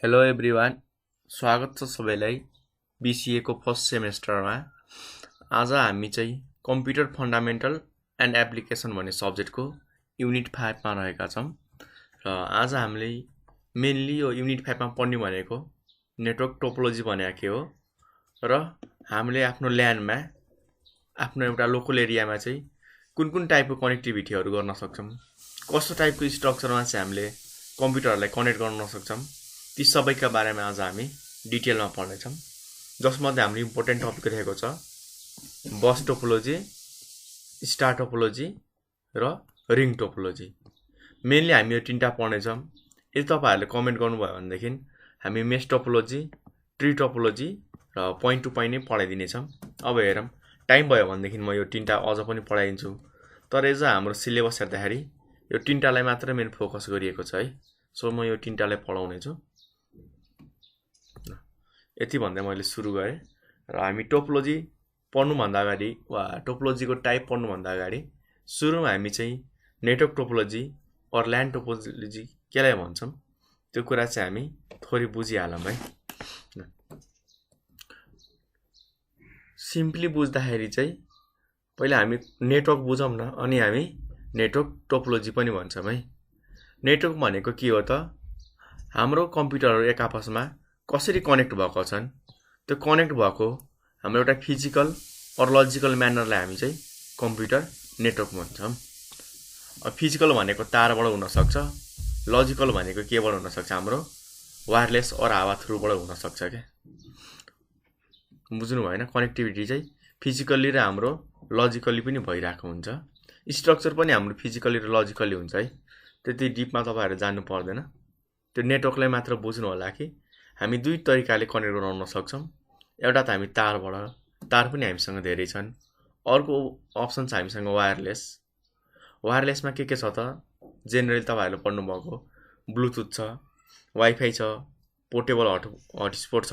Hello everyone, स्वागत छ सबैलाई BCA को फर्स्ट सेमेस्टरमा। आज हामी चाहिँ कम्प्युटर फन्डामेन्टल एन्ड एप्लिकेसन भन्ने सब्जेक्टको युनिट 5 मा रहेका छौँ र आज हामीले मेनली यो युनिट 5 मा पढ्ने भनेको नेटवर्क टोपोलोजी भनेको के हो र हामीले आफ्नो ल्यानमा आफ्नो एउटा लोकल एरियामा चाहिँ कुन टाइपको कनेक्टिभिटीहरू गर्न सक्छौँ, कस्तो टाइपको स्ट्रक्चरमा चाहिँ हामीले कम्प्युटरलाई कनेक्ट गर्न सक्छौँ, ती सबैका बारेमा आज हामी डिटेलमा पढ्नेछौँ। जसमध्ये हाम्रो इम्पोर्टेन्ट टपिक रहेको छ बस टोपोलोजी, स्टार टोपोलोजी र रिङ टोपोलोजी। मेनली हामी यो तीनटा पढ्नेछौँ। यदि तपाईहरुले कमेन्ट गर्नुभयो भनेदेखि हामी मेश टोपोलोजी, ट्री टोपोलोजी र पोइन्ट टु पोइन्ट नै पढाइदिनेछौँ। अब हेरौँ, टाइम भयो भनेदेखि म यो तीनटा अझ पनि पढाइदिन्छु। तर एज हाम्रो सिलेबस हेर्दाखेरि यो तीनटालाई मात्र मेन फोकस गरिएको छ है। सो म यो तीनटालाई पढाउने छु। यति भन्दै मैले सुरु गरेँ र हामी टोपोलोजी पढ्नुभन्दा अगाडि वा टोपोलोजीको टाइप पढ्नुभन्दा अगाडि सुरुमा हामी चाहिँ नेटवर्क टोपोलोजी अर ल्यान टोपोलोजी केलाई भन्छौँ त्यो कुरा चाहिँ हामी थोरै बुझिहालौँ है। सिम्पली बुझ्दाखेरि चाहिँ पहिला हामी नेटवर्क बुझौँ न, अनि हामी नेटवर्क टोपोलोजी पनि भन्छौँ है। नेटवर्क भनेको के हो त? हाम्रो कम्प्युटरहरू एक आपसमा कसरी कनेक्ट भएको छन्, त्यो कनेक्ट भएको हाम्रो एउटा फिजिकल और लजिकल म्यानरलाई हामी चाहिँ कम्प्युटर नेटवर्क भन्छौँ। अब फिजिकल भनेको तारबाट हुन सक्छ, लजिकल भनेको केबाट हुन सक्छ, हाम्रो वायरलेस और हावा थ्रुबाट हुन सक्छ के। बुझ्नु भएन? कनेक्टिभिटी चाहिँ फिजिकली र हाम्रो लजिकली पनि भइरहेको हुन्छ। स्ट्रक्चर पनि हाम्रो फिजिकली र लजिकली हुन्छ है। त्यति डिपमा तपाईहरु जान्नु पर्दैन। त्यो नेटवर्कलाई मात्र बुझ्नु होला कि हामी दुई तरिकाले कनेक्ट गराउन सक्छौं। एउटा त हामी तारबाट, तार पनि हामीसँग धेरै छन्। अर्को अप्सन छ हामीसँग वायरलेस। वायरलेसमा के छ त? जेनरली तपाईहरुले पढ्नु भएको ब्लुटुथ छ, वाइफाई छ, पोर्टेबल हटस्पट छ।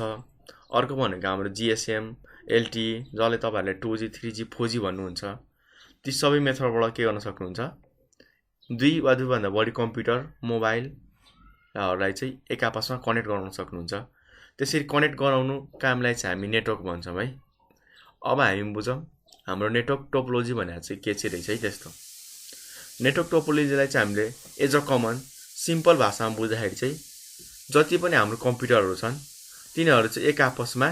अर्को भनेको हाम्रो GSM, LTE, जसले तपाईहरुले 2G, 3G, 4G भन्नुहुन्छ। ती सबै मेथडबाट के गर्न सक्नुहुन्छ? दुई वा दुईभन्दा बढी कम्प्युटर, मोबाइल लाई चाहिँ एक आपसमा कनेक्ट गराउन सक्नुहुन्छ। त्यसरी कनेक्ट गराउनु कामलाई चाहिँ हामी नेटवर्क भन्छौँ है। अब हामी बुझौँ हाम्रो नेटवर्क टोपोलोजी भनेको चाहिँ के चाहिँ रहेछ है। त्यस्तो नेटवर्क टोपोलोजीलाई चाहिँ हामीले एज अ कमन सिम्पल भाषामा बुझ्दाखेरि चाहिँ जति पनि हाम्रो कम्प्युटरहरू छन् तिनीहरू चाहिँ एक आपसमा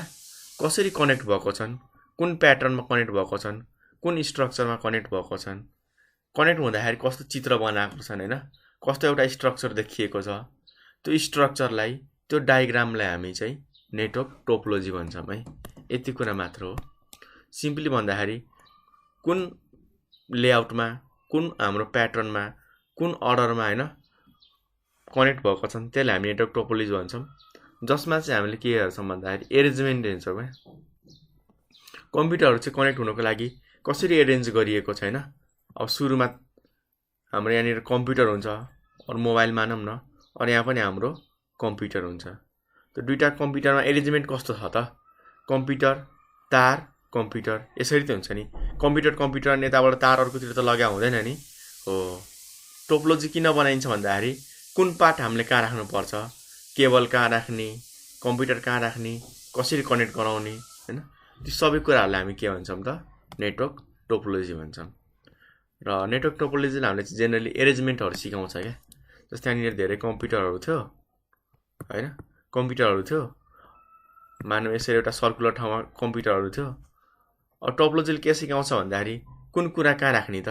कसरी कनेक्ट भएको छन्, कुन प्याटर्नमा कनेक्ट भएको छन्, कुन स्ट्रक्चरमा कनेक्ट भएको छन्, कनेक्ट हुँदाखेरि कस्तो चित्र बनाएको छन् हैन, कस्तो एउटा स्ट्रक्चर देखिएको छ, त्यो स्ट्रक्चरलाई, त्यो डायग्रामलाई हामी चाहिँ नेटवर्क टोपोलोजी भन्छौँ है। यति कुरा मात्र हो। सिम्पली भन्दाखेरि कुन लेआउटमा, कुन हाम्रो प्याटर्नमा, कुन अर्डरमा हैन कनेक्ट भएको छन् त्यसलाई हामी नेटवर्क टोपोलोजी भन्छौँ। जसमा चाहिँ हामीले के हेर्छौँ भन्दाखेरि एरेन्जमेन्ट हेर्छौँ है। कम्प्युटरहरू चाहिँ कनेक्ट हुनको लागि कसरी एरेन्ज गरिएको छैन। अब सुरुमा हाम्रो यहाँनिर कम्प्युटर हुन्छ और मोबाइल मानौँ न, और यहाँ पनि हाम्रो कम्प्युटर हुन्छ। त्यो दुईटा कम्प्युटरमा एरेन्जमेन्ट कस्तो छ त? कम्प्युटर, तार, कम्प्युटर यसरी त हुन्छ नि। कम्प्युटर यताबाट तार अर्कोतिर त लगा हुँदैन नि। हो, टोपोलोजी किन बनाइन्छ भन्दाखेरि कुन पार्ट हामीले कहाँ राख्नु पर्छ, केबल कहाँ राख्ने, कम्प्युटर कहाँ राख्ने, कसरी कनेक्ट गराउने हैन, ती सबै कुराहरुलाई हामी के भन्छौँ त? नेटवर्क टोपोलोजी भन्छौँ। र नेटवर्क टोपोलोजीले हामीले जेनरली एरेन्जमेन्टहरु सिकाउँछ के। जस्तै यहाँनिर धेरै कम्प्युटरहरु थियो हैन, कम्प्युटरहरु थियो, मानौ यसरी एउटा सर्कुलर ठाउँमा कम्प्युटरहरु थियो। अब टोपोलोजीले के सिकाउँछ भन्दाखेरि कुन कुरा कहाँ राख्ने त?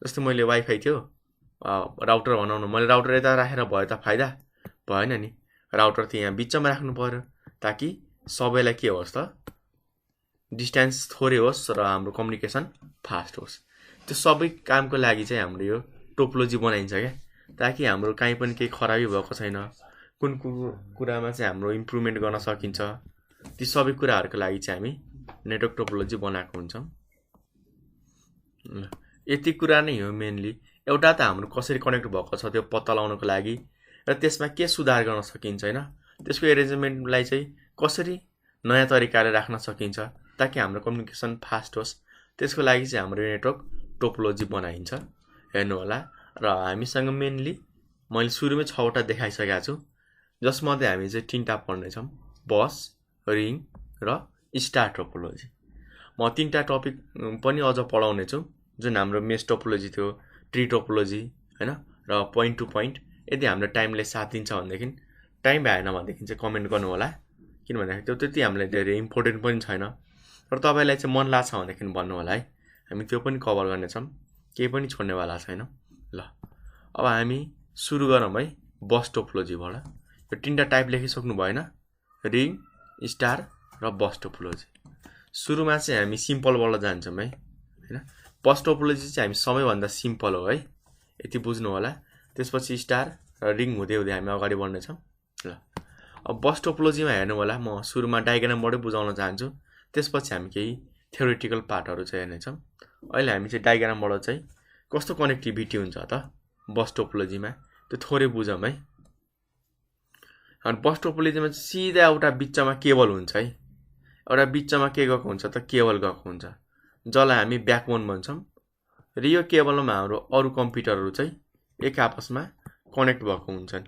जस्तै मैले वाइफाई थियो, राउटर भनौँ न, मैले राउटर यता राखेर भयो त फाइदा भएन नि। राउटर त यहाँ बिचमा राख्नु पर्यो ताकि सबैलाई के होस् त, डिस्टेन्स थोरै होस् र हाम्रो कम्युनिकेसन फास्ट होस्। त्यो सबै कामको लागि चाहिँ हाम्रो यो टोपोलोजी बनाइन्छ के, ताकि हाम्रो कहीँ पनि केही खराबी भएको छैन, कुन कुरामा चाहिँ हाम्रो इम्प्रुभमेन्ट गर्न सकिन्छ, ती सबै कुराहरुको लागि चाहिँ हामी नेटवर्क टोपोलोजी बनाएको हुन्छौँ। यति कुरा नै हो मेनली। एउटा त हाम्रो कसरी कनेक्ट भएको छ त्यो पत्ता लगाउनको लागि, र त्यसमा के सुधार गर्न सकिन्छ हैन, त्यसको एरेन्जमेन्टलाई चाहिँ कसरी नयाँ तरिकाले राख्न सकिन्छ ताकि हाम्रो कम्युनिकेसन फास्ट होस्, त्यसको लागि चाहिँ हाम्रो नेटवर्क टोपोलोजी बनाइन्छ। हेर्नु होला। र हामीसँग मेनली मैले सुरुमै 6 वटा देखाइसकेको छु। जसमध्ये हामी चाहिँ 3टा पढ्नेछौँ, बस, रिङ र स्टार टोपोलोजी। म 3टा टपिक पनि अझ पढाउने छु, जुन हाम्रो मेस टोपोलोजी थियो, ट्री टोपोलोजी हैन, र पोइन्ट टु पोइन्ट। यदि हाम्रो टाइमले साथ दिन्छ भनेदेखि, टाइम भएन भनेदेखि चाहिँ कमेन्ट गर्नु होला, किनभने त्यो त्यति हामीलाई धेरै इम्पोर्टेन्ट पनि छैन। र तपाईलाई चाहिँ मन लाग्छ भनेदेखि भन्नु होला है, हामी त्यो पनि कभर गर्नेछौँ, केही पनि छोड्नेवाला छैन। ल अब हामी सुरु गरौँ है बस टोपोलोजीबाट। यो 3टा टाइप लेखिसक्नु भएन, रिङ, स्टार र बस टोपोलोजी। सुरुमा चाहिँ हामी सिम्पलबाट जान्छौँ है हैन। बस टोपोलोजी चाहिँ हामी सबैभन्दा सिम्पल हो है, यति बुझ्नु होला। त्यसपछि स्टार र रिङ हुँदै हुँदै हामी अगाडि बढ्नेछौँ। ल अब बस टोपोलोजीमा हेर्नु होला, म सुरुमा डायग्रामबाटै बुझाउन चाहन्छु, त्यसपछि हामी केही थ्योरेटिकल पार्टहरू चाहिँ हेर्नेछौँ। अहिले हामी चाहिँ डायग्रामबाट चाहिँ कस्तो कनेक्टिभिटी हुन्छ त बस टोपोलोजीमा त्यो थोरै बुझौँ है। अनि बस टोपोलोजीमा सिधा एउटा बिचमा केबल हुन्छ है, एउटा बिचमा के गएको हुन्छ त केबल गएको हुन्छ, जसलाई हामी ब्याकबोन भन्छौँ। र यो केबलमा हाम्रो अरू कम्प्युटरहरू चाहिँ एक आपसमा कनेक्ट भएको हुन्छन्।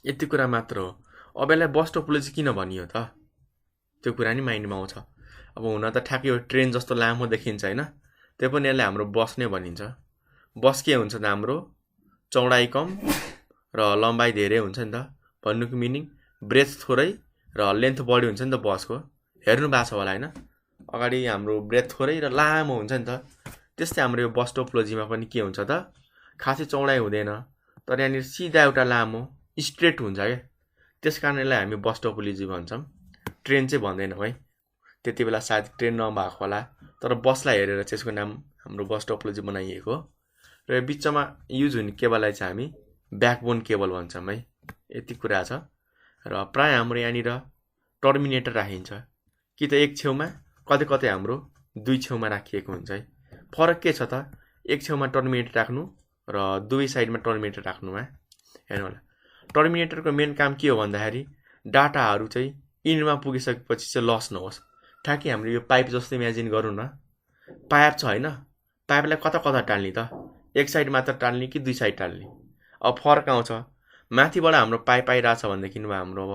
यति कुरा मात्र हो। अब यसलाई बस टोपोलोजी किन भनियो त, त्यो कुरा नि माइन्डमा आउँछ। अब हुन त ठ्याक्कै यो ट्रेन जस्तो लामो देखिन्छ हैन, त्यो पनि यसलाई हाम्रो बस नै भनिन्छ। बस के हुन्छ त हाम्रो चौडाइ कम र लम्बाइ धेरै हुन्छ नि त, भन्नुको मिनिङ ब्रेथ थोरै र लेन्थ बढी हुन्छ नि त बसको। हेर्नु भएको छ होला हैन, अगाडि हाम्रो ब्रेथ थोरै र लामो हुन्छ नि त। त्यस्तै हाम्रो यो बस टोपोलोजीमा पनि के हुन्छ त, खासै चौडाइ हुँदैन, तर यहाँनिर सिधा एउटा लामो स्ट्रेट हुन्छ क्या। त्यसकारण यसलाई हामी बस टोपोलोजी भन्छौँ, ट्रेन चाहिँ भन्दैनौँ है। त्यति बेला सायद ट्रेन नभएको होला, तर बसलाई हेरेर चाहिँ यसको नाम हाम्रो बस टोपोलोजी बनाइएको हो। र यो बिचमा युज हुने केबललाई चाहिँ हामी ब्याकबोन केबल भन्छौँ है, यति कुरा छ। र प्राय हाम्रो यहाँनिर टर्मिनेटर राखिन्छ, कि त एक छेउमा, कतै कतै हाम्रो दुई छेउमा राखिएको हुन्छ है। फरक के छ त, एक छेउमा टर्मिनेटर राख्नु र दुवै साइडमा टर्मिनेटर राख्नुमा। हेर्नु होला, टर्मिनेटरको मेन काम के हो भन्दाखेरि डाटाहरू चाहिँ इनमा पुगिसकेपछि चाहिँ लस नहोस्। ठ्याक्कै हाम्रो यो पाइप जस्तो इमेजिन गरौँ न, पाइप छ हैन, पाइपलाई कता कता टाल्ने त, एक साइड मात्र टाल्ने कि दुई साइड टाल्ने। अब फरक आउँछ, माथिबाट हाम्रो पाइप आइरहेछ भनेदेखि हाम्रो अब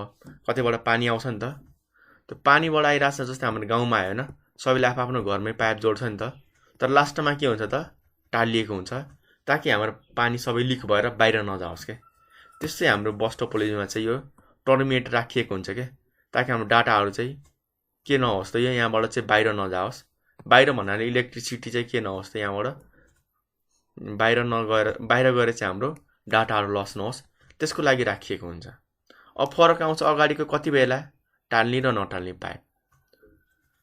कतैबाट पानी आउँछ नि त, त्यो पानीबाट आइरहेछ। जस्तै हाम्रो गाउँमा आयो हैन, सबैले आफ्नो घरमै पाइप जोड्छ नि त, तर लास्टमा के हुन्छ त, टालिएको हुन्छ, ताकि हाम्रो पानी सबै लिक भएर बाहिर नजाओस् के। त्यस्तै हाम्रो बस टोपोलोजीमा चाहिँ यो टर्मिनेटर राखिएको हुन्छ के, ताकि हाम्रो डाटाहरू चाहिँ के नहोस् त, यहाँबाट चाहिँ बाहिर नजाओस्। बाहिर भन्नाले इलेक्ट्रिसिटी चाहिँ के नहोस् त, यहाँबाट बाहिर गएर चाहिँ हाम्रो डाटाहरू लस नहोस्, त्यसको लागि राखिएको हुन्छ। अब फरक आउँछ अगाडिको कति बेला टाल्ने र नटाल्ने पाइप।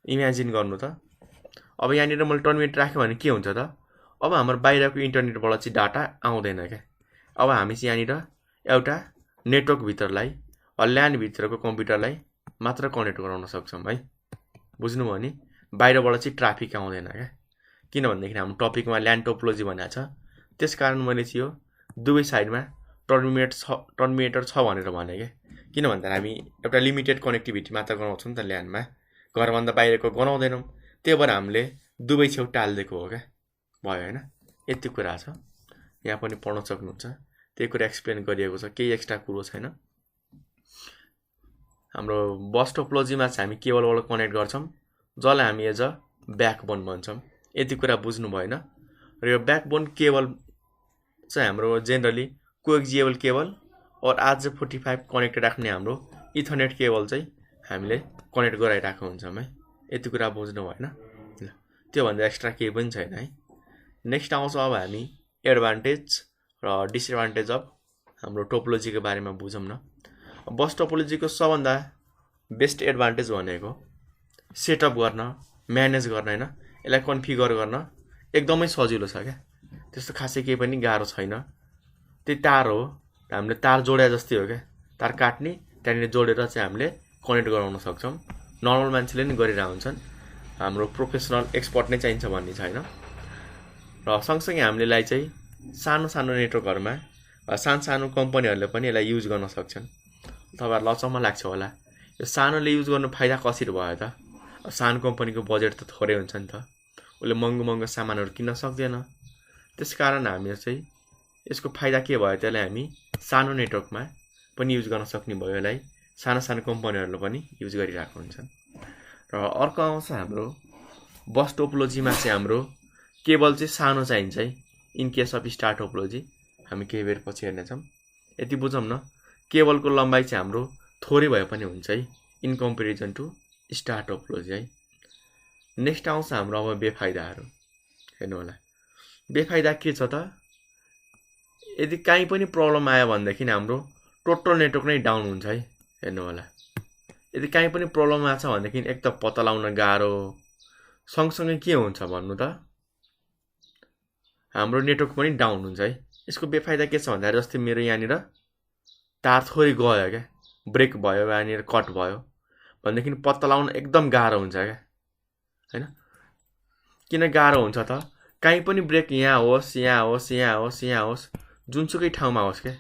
इमेजिन गर्नु त, अब यहाँनिर मैले टर्मिनेटर राखेँ भने के हुन्छ त, अब हाम्रो बाहिरको इन्टरनेटबाट चाहिँ डाटा आउँदैन क्या। अब हामी चाहिँ यहाँनिर एउटा नेटवर्कभित्रलाई ल्यानभित्रको कम्प्युटरलाई मात्र कनेक्ट गराउन सक्छौँ है। बुझ्नुभयो नि, बाहिरबाट चाहिँ ट्राफिक आउँदैन क्या। किनभनेदेखि हाम्रो टपिकमा ल्यान टोपोलोजी भनेको छ, त्यस कारण मैले चाहिँ यो दुवै साइडमा टर्मिनेटर छ भनेर भने क्या। किन भन्दा हामी एउटा लिमिटेड कनेक्टिभिटी मात्र गराउँछौँ नि त ल्यानमा, घरभन्दा बाहिरको गराउँदैनौँ, त्यही भएर हामीले दुवै छेउ टालिदिएको हो क्या। भयो होइन, यति कुरा छ, यहाँ पनि पढ्न सक्नुहुन्छ, त्यही कुरा एक्सप्लेन गरिएको छ, केही एक्स्ट्रा कुरो छैन। हाम्रो बस टोपोलोजीमा चाहिँ हामी केबलबाट कनेक्ट गर्छौँ, जसलाई हामी एज अ ब्याकबोन भन्छौँ। यति कुरा बुझ्नु भएन। र यो ब्याकबोन केबल चाहिँ हाम्रो जेनरली कोएक्सियल केबल और RJ45 कनेक्ट राख्ने हाम्रो इथरनेट केबल चाहिँ हामीले कनेक्ट गराइरहेको हुन्छौँ है। यति कुरा बुझ्नु भएन। ल त्योभन्दा एक्स्ट्रा केही पनि छैन है। नेक्स्ट आउँछ अब हामी एडभान्टेज र डिसएडभान्टेज अफ हाम्रो टोपोलोजीको बारेमा बुझौँ न। बस टोपोलोजीको सबभन्दा बेस्ट एडभान्टेज भनेको सेटअप गर्न, म्यानेज गर्न हैन, यसलाई कन्फिगर गर्न एकदमै सजिलो छ क्या। त्यस्तो खासै केही पनि गाह्रो छैन। त्यही तार हो, हामीले तार जोडे जस्तै हो क्या। तार काट्ने, त्यहाँनिर जोडेर चाहिँ हामीले कनेक्ट गराउन सक्छौँ। नर्मल मान्छेले नि गरिरहेको हुन्छन्, हाम्रो प्रोफेसनल एक्सपर्ट नै चाहिन्छ भन्ने छैन। र सँगसँगै हामीलाई चाहिँ सानो सानो नेटवर्कहरूमा सानो सानो कम्पनीहरूले पनि यसलाई युज गर्न सक्छन्। तपाईँहरूलाई अचम्म लाग्छ होला, यो सानोले युज गर्नु फाइदा कसरी भयो त? सानो कम्पनीको बजेट त थोरै हुन्छ नि त, उसले महँगो महँगो सामानहरू किन्न सक्दैन। त्यसकारण हामी चाहिँ यसको फाइदा के भयो त्यसलाई हामी सानो नेटवर्कमा पनि युज गर्न सक्ने भयो यसलाई, साना साना कम्पनीहरूले पनि युज गरिरहेको हुन्छन्। र अर्को आउँछ हाम्रो बस टोपोलोजीमा चाहिँ हाम्रो केबल चाहिँ सानो चाहिन्छ है। In case of star topology हामी केही बेर पछि हेर्नेछौँ। यति बुझौँ न, केबलको लम्बाइ चाहिँ हाम्रो थोरै भए पनि हुन्छ है in comparison to star topology है। नेक्स्ट आउँछ हाम्रो अब बेफाइदाहरू। हेर्नु होला, बेफाइदा के छ त, यदि काहीँ पनि प्रब्लम आयो भनेदेखि हाम्रो टोटल नेटवर्क नै डाउन हुन्छ है। हेर्नु होला, यदि काहीँ पनि प्रब्लम आएको छ भनेदेखि एक त पत्ता लगाउन गाह्रो, सँगसँगै के हुन्छ भन्नु त, हाम्रो नेटवर्क पनि डाउन हुन्छ है। यसको बेफाइदा के छ भन्दाखेरि जस्तै मेरो यहाँनिर तार थोरै गयो क्या, ब्रेक भयो, यहाँनिर कट भयो भनेदेखि पत्ता लगाउन एकदम गाह्रो हुन्छ क्या, होइन? किन गाह्रो हुन्छ त, काहीँ पनि ब्रेक यहाँ होस्, यहाँ होस्, यहाँ होस्, यहाँ होस्, जुनसुकै ठाउँमा होस् क्या,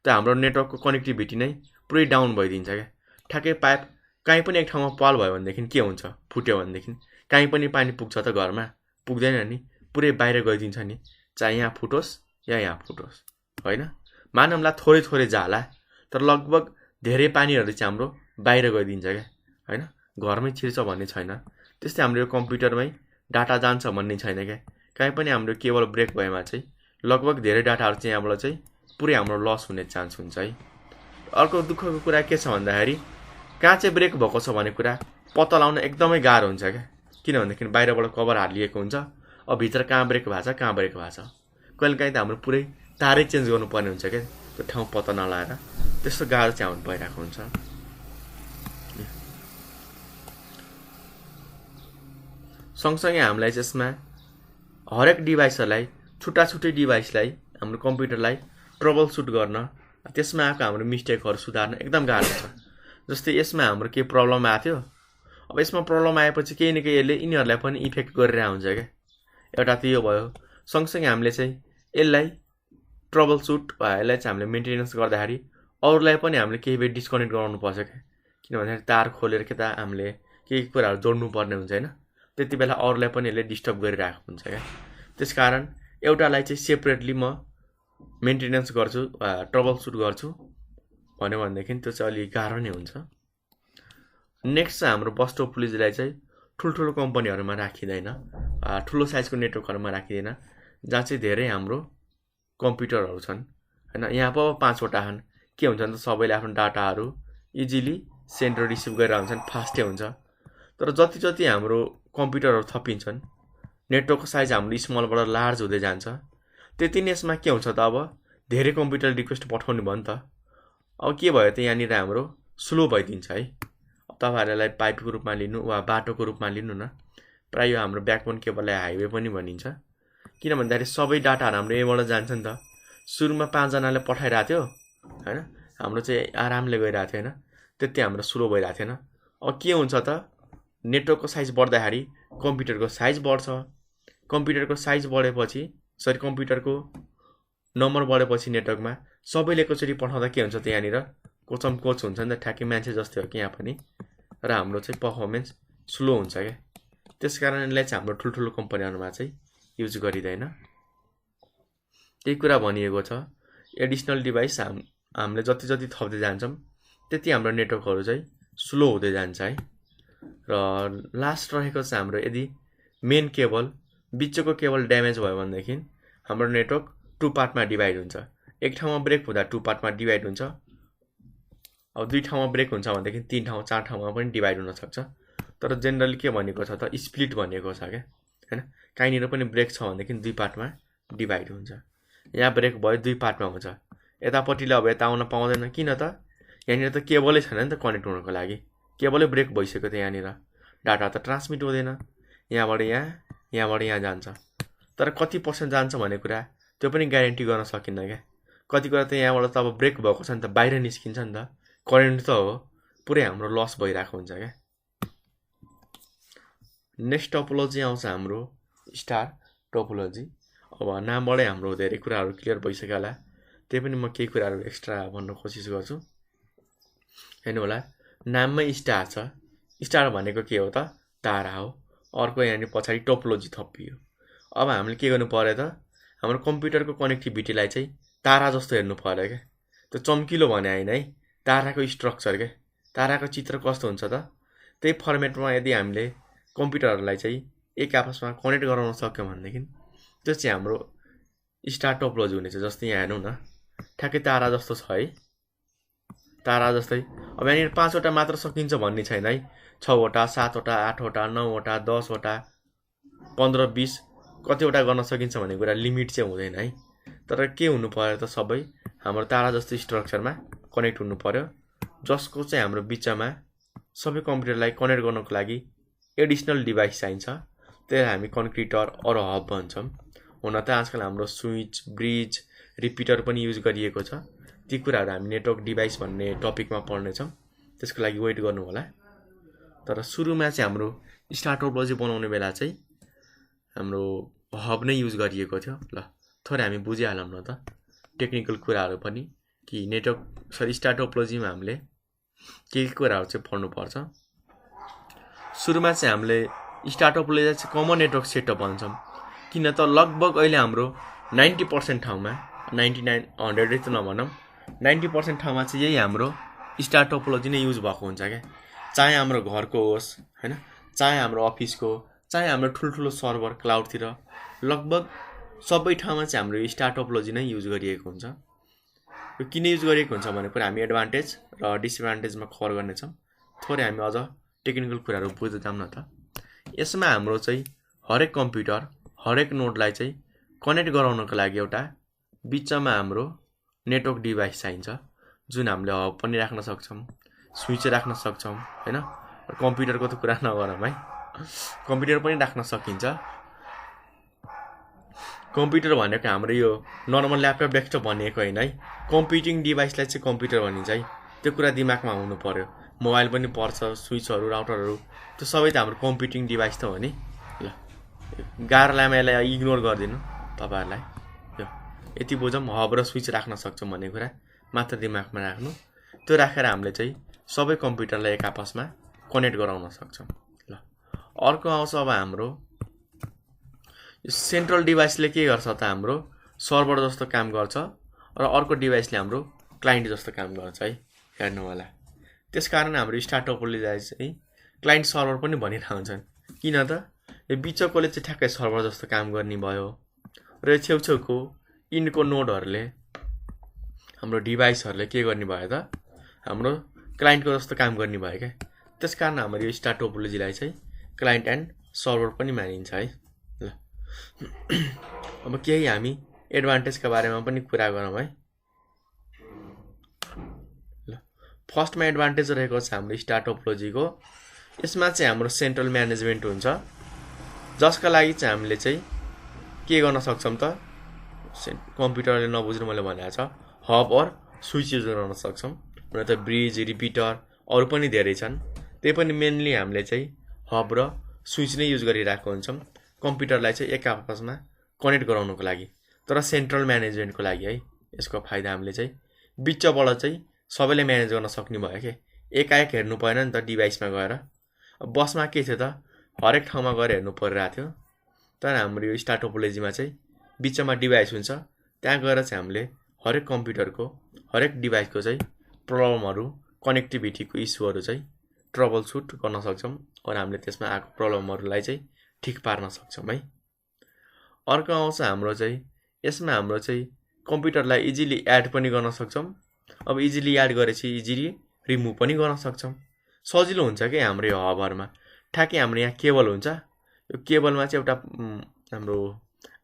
त हाम्रो नेटवर्कको कनेक्टिभिटी नै पुरै डाउन भइदिन्छ क्या। ठ्याक्कै पाइप कहीँ पनि एक ठाउँमा पल भयो भनेदेखि के हुन्छ, फुट्यो भनेदेखि कहीँ पनि पानी पुग्छ त, घरमा पुग्दैन नि, पुरै बाहिर गइदिन्छ नि, चाहे यहाँ फुटोस् या यहाँ फुटोस्, होइन? मानौँला थोरै थोरै जाला, तर लगभग धेरै पानीहरू चाहिँ हाम्रो बाहिर गइदिन्छ क्या, होइन? घरमै छिर्छ भन्ने छैन। त्यस्तै हाम्रो यो कम्प्युटरमै डाटा जान्छ भन्ने छैन क्या। कहीँ पनि हाम्रो केबल ब्रेक भएमा चाहिँ लगभग धेरै डाटाहरू चाहिँ यहाँबाट चाहिँ पुरै हाम्रो लस हुने चान्स हुन्छ है। अर्को दुःखको कुरा के छ भन्दाखेरि कहाँ चाहिँ ब्रेक भएको छ भन्ने कुरा पत्ता लगाउन एकदमै गाह्रो हुन्छ क्या, किनभनेदेखि बाहिरबाट कभर हालिएको हुन्छ, अब भित्र कहाँ ब्रेक भएको छ, कहाँ ब्रेक भएको छ, कहिलेकाहीँ त हाम्रो पुरै तारै चेन्ज गर्नुपर्ने हुन्छ क्या, त्यो ठाउँ पत्ता नलाएर। त्यस्तो गाह्रो चाहिँ हाम्रो भइरहेको हुन्छ। सँगसँगै हामीलाई त्यसमा हरेक डिभाइसहरूलाई, छुट्टा छुट्टै डिभाइसलाई, हाम्रो कम्प्युटरलाई ट्रबल सुट गर्न, त्यसमा आएको हाम्रो मिस्टेकहरू सुधार्न एकदम गाह्रो छ। जस्तै यसमा हाम्रो केही प्रब्लम आएको थियो, अब यसमा प्रब्लम आएपछि केही न केही यसले यिनीहरूलाई पनि इफेक्ट गरिरहेको हुन्छ क्या। एउटा त यो भयो, सँगसँगै हामीले चाहिँ यसलाई ट्रबल सुट वा यसलाई चाहिँ हामीले मेन्टेनेन्स गर्दाखेरि अरूलाई पनि हामीले केही बेर डिस्कनेक्ट गराउनु पर्छ क्या, किनभने तार खोलेर के त हामीले केही कुराहरू जोड्नु पर्ने हुन्छ होइन, त्यति बेला अरूलाई पनि यसले डिस्टर्ब गरिरहेको हुन्छ क्या। त्यसकारण एउटालाई चाहिँ सेपरेटली म मेन्टेनेन्स गर्छु वा ट्रबल सुट गर्छु भन्यो भनेदेखि त्यो चाहिँ अलिक गाह्रो नै हुन्छ। नेक्स्ट चाहिँ हाम्रो बस टोपोलोजीलाई चाहिँ ठुल्ठुलो कम्पनीहरूमा राखिँदैन, ठुलो साइजको नेटवर्कहरूमा राखिँदैन, जहाँ चाहिँ धेरै हाम्रो कम्प्युटरहरू छन् होइन। यहाँ पो 5वटा छन्, के हुन्छ भने त सबैले आफ्नो डाटाहरू इजिली सेन्ड र रिसिभ गरेर हुन्छन्, फास्टै हुन्छ। तर जति जति हाम्रो कम्प्युटरहरू थपिन्छन्, नेटवर्कको साइज हाम्रो स्मलबाट लार्ज हुँदै जान्छ, त्यति नै यसमा के हुन्छ त, अब धेरै कम्प्युटर रिक्वेस्ट पठाउने भयो नि त, अब के भयो त यहाँनिर हाम्रो स्लो भइदिन्छ है। तपाईँहरूलाई पाइपको रूपमा लिनु वा बाटोको रूपमा लिनु न, प्रायः यो हाम्रो ब्याकबोन केबललाई हाइवे पनि भनिन्छ, किन भन्दाखेरि सबै डाटाहरू हाम्रो यहीँबाट जान्छ नि त। सुरुमा 5 जनाले पठाइरहेको थियो होइन, हाम्रो चाहिँ आरामले गइरहेको थियो होइन, त्यति हाम्रो स्लो भइरहेको थिएन। अब के हुन्छ त, नेटवर्कको साइज बढ्दाखेरि कम्प्युटरको साइज बढ्छ, कम्प्युटरको साइज बढेपछि कम्प्युटरको नम्बर बढेपछि नेटवर्कमा सबैले एकचोटि पठाउँदा के हुन्छ त, यहाँनिर कोचम कोच हुन्छ नि त, ठ्याक्कै मान्छे जस्तै हो कि यहाँ पनि, र हाम्रो चाहिँ पर्फर्मेन्स स्लो हुन्छ क्या। त्यस कारण यसलाई चाहिँ हाम्रो ठुल्ठुलो कम्पनीहरूमा चाहिँ युज गरिँदैन। त्यही कुरा भनिएको छ, एडिसनल डिभाइस हामीले जति जति थप्दै जान्छौँ त्यति हाम्रो नेटवर्कहरू चाहिँ स्लो हुँदै जान्छ है। र लास्ट रहेको चाहिँ हाम्रो यदि मेन केबल, बिचको केबल ड्यामेज भयो भनेदेखि हाम्रो नेटवर्क 2 पार्टमा डिभाइड हुन्छ। एक ठाउँमा ब्रेक हुँदा 2 पार्टमा डिभाइड हुन्छ, अब 2 ठाउँमा ब्रेक हुन्छ भनेदेखि 3 ठाउँ 4 ठाउँमा पनि डिभाइड हुनसक्छ। तर जेनरली के भनेको छ त, स्प्लिट भनेको छ क्या, होइन? कहीँनिर पनि ब्रेक छ भनेदेखि 2 पार्टमा डिभाइड हुन्छ। यहाँ ब्रेक भयो 2 पार्टमा हुन्छ, यतापट्टिले अब यता आउन पाउँदैन, किन त, यहाँनिर त केबलै छैन नि त कनेक्ट हुनको लागि, केबलै ब्रेक भइसक्यो त, यहाँनिर डाटा त ट्रान्समिट हुँदैन, यहाँबाट यहाँ, यहाँबाट यहाँ जान्छ। तर कति पर्सेन्ट जान्छ भन्ने कुरा त्यो पनि ग्यारेन्टी गर्न सकिन्न क्या। कति कुरा त यहाँबाट त अब ब्रेक भएको छ नि त, बाहिर निस्किन्छ नि त, करेन्ट त हो, पुरै हाम्रो लस भइरहेको हुन्छ क्या। नेक्स्ट टोपोलोजी आउँछ हाम्रो स्टार टोपोलोजी। अब नामबाटै हाम्रो धेरै कुराहरू क्लियर भइसक्यो होला, त्यही पनि म केही कुराहरू एक्स्ट्रा भन्न कोसिस गर्छु। हेर्नु होला, नाममै स्टार छ, स्टार भनेको के हो त, तारा हो। अर्को यहाँनिर पछाडि टोपोलोजी थपियो। अब हामीले के गर्नु पर्यो त, हाम्रो कम्प्युटरको कनेक्टिभिटीलाई चाहिँ तारा जस्तो हेर्नु पर्यो क्या। त्यो चम्किलो भने होइन है, ताराको स्ट्रक्चर के, ताराको चित्र कस्तो हुन्छ त, त्यही फर्मेटमा यदि हामीले कम्प्युटरहरूलाई चाहिँ एक आपसमा कनेक्ट गराउन सक्यौँ भनेदेखि त्यो चाहिँ हाम्रो स्टार टोपोलोजी हुनेछ। जस्तै यहाँ हेर्नु न, ठ्याक्कै तारा जस्तो छ है, तारा जस्तै। अब यहाँनिर 5वटा मात्र सकिन्छ भन्ने छैन है, 6वटा 7वटा 8वटा 9वटा 10वटा 15 20 कतिवटा गर्न सकिन्छ भन्ने कुरा लिमिट चाहिँ हुँदैन है। तर के हुनु पर्यो त, सबै हाम्रो तारा जस्तो स्ट्रक्चरमा कनेक्ट हुनु पर्यो, जसको चाहिँ हाम्रो बिचमा सबै कम्प्युटरलाई कनेक्ट गर्नको लागि एडिसनल डिभाइस चाहिन्छ। त्यसलाई हामी कन्क्रिटर अरू हब भन्छौँ। हुन त आजकल हाम्रो स्विच, ब्रिज, रिपिटर पनि युज गरिएको छ। ती कुराहरू हामी नेटवर्क डिभाइस भन्ने टपिकमा पढ्नेछौँ, त्यसको लागि वेट गर्नु होला। तर सुरुमा चाहिँ हाम्रो स्टार टोपोलोजी बनाउने बेला चाहिँ हाम्रो हब नै युज गरिएको थियो। ल थोरै हामी बुझिहालौँ न त टेक्निकल कुराहरू पनि, कि नेटवर्क स्टार टोपोलोजीमा हामीले के कुराहरू चाहिँ पढ्नुपर्छ। सुरुमा चाहिँ हामीले स्टार टोपोलोजी चाहिँ कमन नेटवर्क सेटअप भन्छौँ, किन त लगभग अहिले हाम्रो 90% ठाउँमा, 99 100 त नभनौँ, 90% ठाउँमा चाहिँ यही हाम्रो स्टार टोपोलोजी नै युज भएको हुन्छ क्या। चाहे हाम्रो घरको होस् होइन, चाहे हाम्रो अफिसको, चाहे हाम्रो ठुल्ठुलो सर्भर क्लाउडतिर, लगभग सबै ठाउँमा चाहिँ हाम्रो स्टार टोपोलोजी नै युज गरिएको हुन्छ। यो किन युज गरिएको हुन्छ भने कुरा हामी एडभान्टेज र डिसएडभान्टेजमा कभर गर्नेछौँ। थोरै हामी अझ टेक्निकल कुराहरू बुझ्दै जाऊँ न त। यसमा हाम्रो चाहिँ हरेक कम्प्युटर, हरेक नोडलाई चाहिँ कनेक्ट गराउनको लागि एउटा बिचमा हाम्रो नेटवर्क डिभाइस चाहिन्छ, जुन हामीले हब पनि राख्न सक्छौँ, स्विच राख्न सक्छौँ होइन। कम्प्युटरको त कुरा नगरौँ है, कम्प्युटर पनि राख्न सकिन्छ। कम्प्युटर भनेको हाम्रो यो नर्मल ल्यापटप डेस्कटप भनेको होइन है, कम्प्युटिङ डिभाइसलाई चाहिँ कम्प्युटर भनिन्छ है। त्यो कुरा दिमागमा हुनु पर्यो। मोबाइल पनि पर्छ, स्विचहरू, राउटरहरू, त्यो सबै त हाम्रो कम्प्युटिङ डिभाइस त हो नि। ल गाह्रो लामा यसलाई इग्नोर गरिदिनु तपाईँहरूलाई। यो यति बुझौँ, हब र स्विच राख्न सक्छौँ भन्ने कुरा मात्र दिमागमा राख्नु। त्यो राखेर हामीले चाहिँ सबै कम्प्युटरलाई एक आपसमा कनेक्ट गराउन सक्छौँ। ल अर्को आउँछ अब हाम्रो सेन्ट्रल डिभाइसले के गर्छ त, हाम्रो सर्भर जस्तो काम गर्छ र अर्को डिभाइसले हाम्रो क्लाइन्ट जस्तो काम गर्छ है, हेर्नु होला। त्यसकारण हाम्रो स्टार टोपोलोजी चाहिँ क्लाइन्ट सर्भर पनि भनिरहन्छन्। किन त, यो बिचकोले चाहिँ ठ्याक्कै सर्भर जस्तो काम गर्ने भयो र यो छेउछेउको इन्डको नोडहरूले, हाम्रो डिभाइसहरूले के गर्ने भयो त, हाम्रो क्लाइन्टको जस्तो काम गर्ने भयो क्या। त्यसकारण हाम्रो यो स्टार टोपोलोजीलाई चाहिँ क्लाइन्ट एन्ड सर्भर पनि मानिन्छ है। ल अब केही हामी एडभान्टेजका बारेमा पनि कुरा गरौँ है। ल फर्स्टमा एडभान्टेज रहेको छ हाम्रो स्टार टोपोलोजीको, यसमा चाहिँ हाम्रो सेन्ट्रल म्यानेजमेन्ट हुन्छ, जसका लागि चाहिँ हामीले चाहिँ के गर्न सक्छौँ त, कम्प्युटरले नबुझ्नु मैले भनेको छ, हब और स्विच युज गर्न सक्छौँ। हुन त ब्रिज, रिपिटर अरू पनि धेरै छन्, त्यही पनि मेनली हामीले चाहिँ हब र स्विच नै युज गरिरहेको हुन्छौँ कम्प्युटरलाई चाहिँ एक आपसमा कनेक्ट गराउनको लागि। तर सेन्ट्रल म्यानेजमेन्टको लागि है, यसको फाइदा हामीले चाहिँ बिचबाट चाहिँ सबैले म्यानेज गर्न सक्ने भयो कि, एकाएक हेर्नु परेन नि त डिभाइसमा गएर। बसमा के थियो त, हरेक ठाउँमा गएर हेर्नु परिरहेको थियो। तर हाम्रो यो स्टार टोपोलोजीमा चाहिँ बिचमा डिभाइस हुन्छ, त्यहाँ गएर चाहिँ हामीले हरेक कम्प्युटरको, हरेक डिभाइसको चाहिँ प्रब्लमहरू, कनेक्टिभिटीको इस्युहरू चाहिँ ट्रबल सुट गर्न सक्छौँ र हामीले त्यसमा आएको प्रब्लमहरूलाई चाहिँ ठिक पार्न सक्छौँ है। अर्को आउँछ हाम्रो चाहिँ, यसमा हाम्रो चाहिँ कम्प्युटरलाई इजिली एड पनि गर्न सक्छौँ। अब इजिली एड गरेपछि इजिली रिमुभ पनि गर्न सक्छौँ, सजिलो हुन्छ क्या हाम्रो यो हबरमा। ठ्याक्कै हाम्रो यहाँ केबल हुन्छ, यो केबलमा चाहिँ एउटा हाम्रो